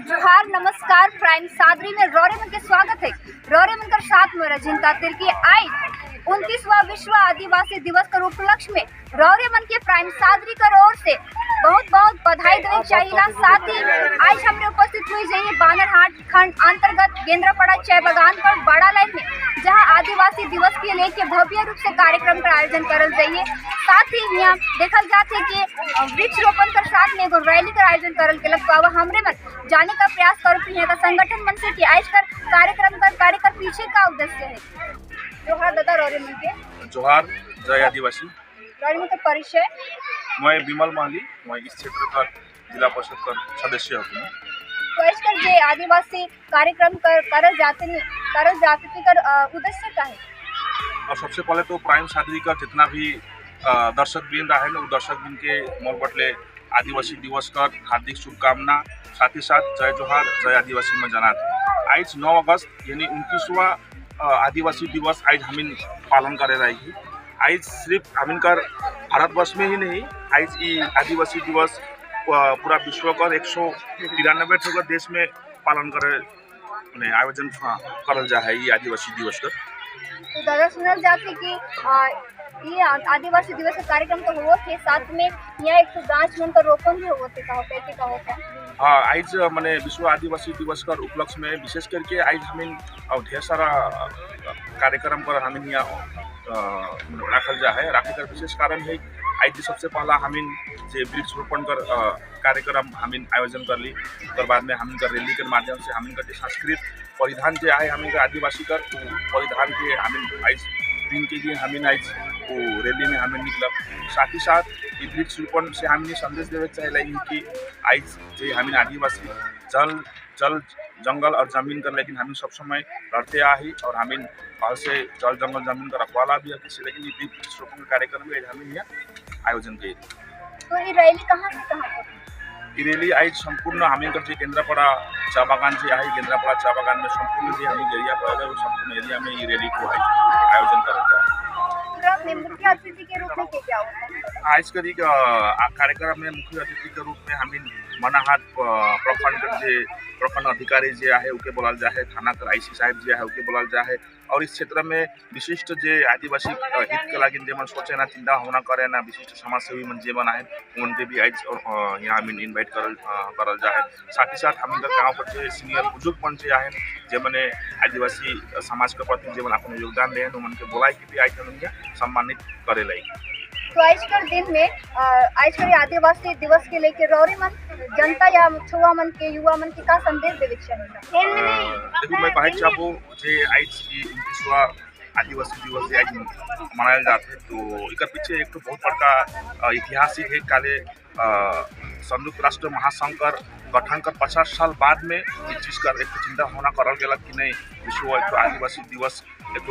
जोहार नमस्कार। प्राइम सादरी में रौरेमन के स्वागत है। रौरेमन कर साथ में रजिंता तिर्की आई 29वां विश्व आदिवासी दिवस के उपलक्ष्य में रौरेमन के प्राइम सादरी कर ओर से बहुत बहुत बधाई देना चाहिए। साथ ही आज हमने उपस्थित हुई जाइए बानरहाट खंड अंतर्गत गेंद्रापड़ा चाय बागान पर बड़ा लाइन में, जहां आदिवासी दिवस के लेके भव्य रूप से कार्यक्रम का आयोजन करल जाइए। साथ ही यहाँ देखल जाते कि वृक्ष रोपण कर साथ में एगो रैली का आयोजन करल के लग। अब हमरे मन जाने का प्रयास करो यहाँ का संगठन मन से कि आज कर कार्यक्रम पीछे का उद्देश्य है। जोहार दादा रौरेमन के। जोहार जय आदिवासी। रौरेमन का परिचय। मैं बिमल महली, मैं इस क्षेत्र का जिला परिषद का सदस्य हूँ। तो आज कर जे आदिवासी कार्यक्रम करल जाते कर उद्देश्य का है। और सबसे पहले तो प्राइम सादरी का जितना भी दर्शक बिंद है ना, दर्शक बिंद के मोर बटले आदिवासी दिवस का हार्दिक शुभकामना, साथ ही साथ जय जोहार जय आदिवासी में जना थे। आज 9 अगस्त यानी 29वां आदिवासी दिवस आज हम पालन करे रही। आज सिर्फ हमिनकर भारतवर्ष में ही नहीं, आज ये आदिवासी दिवस पूरा विश्व का 193 देश में पालन करे आयोजन करल जा है ये आदिवासी दिवस का। तो दादा सुनल जाते कि ये आदिवासी दिवस का कार्यक्रम तो हुआ थे, साथ में यहाँ एक गाछ मन का रोपण भी हुआ थे, कैसे का होता। हाँ, आज मैंने विश्व आदिवासी दिवस का उपलक्ष्य में विशेष करके आज हमें ढेर सारा कार्यक्रम पर हमें यहाँ रखल जा है। राखे का विशेष कारण है आज सबसे पहला हमें जे वृक्ष रोपण कर कार्यक्रम हमें आयोजन कर ली। उसके बाद में हमें रैली के माध्यम से हमें संस्कृत परिधान जो है हमें आदिवासी कर परिधान के हमें आज दिन के लिए हमें आज वो रैली में हमें निकला। साथ ही साथ वृक्ष रोपण से हमें संदेश देवे चाहिए कि आज जो हमें आदिवासी जल जंगल और जमीन कर, लेकिन हमें सब समय लड़ते आई और हमें और से जल जंगल जमीन का रखवाला भी है, लेकिन वृक्ष रोपण का कार्यक्रम भी हमें यहाँ आयोजन किए। तो ये रैली कहाँ से कहाँ? ये रैली आज संपूर्ण हमें जो केंद्रापड़ा चाय बागान से है, केंद्रापड़ा चाय बागान में संपूर्ण जो हमें एरिया पड़ेगा वो संपूर्ण एरिया में ये रैली को आयोजन करा जाए। मुख्य अतिथि के रूप में क्या होगा? आज करी कार्यक्रम में मुख्य अतिथि के रूप में हमें मनाहाट प्रखंड अधिकारी जो है उके बोलाल जाए, थाना कर आईसी साहब जो है उके बोलाल जाए, और इस क्षेत्र में विशिष्ट जो आदिवासी हित के लगे जेमन सोचे ना चिंता होना करे ना विशिष्ट समाज सेवी मन जेमन है उनके भी आज यहाँ हमें इन्वाइट करल जाए। साथ ही साथ हमें गाँव पर जो सीनियर बुजुर्ग मन जो है जेमने आदिवासी समाज के प्रति जेमन अपने योगदान दे उन के बोलाई के भी आज हम सम्मानित करे लगी। तो आज कर दिन में आज कर आदिवासी दिवस के लेके रौरेमन जनता या छुआ मन के युवा मन के का संदेश देवे चाहिए? देखो मैं कहे चाहूँ जे आज की 29वां आदिवासी दिवस जे आज मनायल जाते तो एक पीछे एक तो बहुत बड़का ऐतिहासिक है। काले संयुक्त राष्ट्र महासंघ कर गठन कर 50 साल बाद में इस चीज का एक चिंता होना करल गया कि नहीं विश्व एक आदिवासी दिवस एक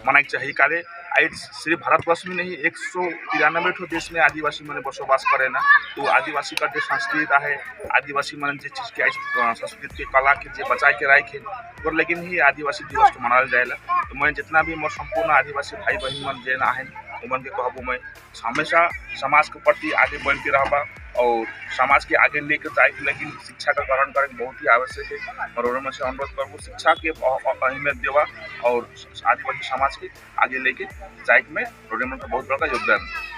मनाई चाहिए। काले आज सिर्फ भारतवर्ष में नहीं 193 देश में आदिवासी मैंने बसोबास करे ना, तो आदिवासी का जो संस्कृत है आदिवासी मन जो चीज़ के संस्कृत के कला के जो बचा के रखे और लेकिन ही आदिवासी दिवस को मनाल जाएगा। तो मैं जितना भी मोर संपूर्ण आदिवासी भाई बहन मन जे ना है उमन के कहबो मैं हमेशा समाज के प्रति आगे बढ़ के रहबा और समाज के आगे लेकर जाए, लेकिन शिक्षा का ग्रहण करें बहुत ही आवश्यक है। और उन्होंने से अनुरोध करूँ शिक्षा के अहमियत देवा और आदिवासी समाज के आगे लेके जाए में रोडेमन का बहुत बड़ा योगदान है।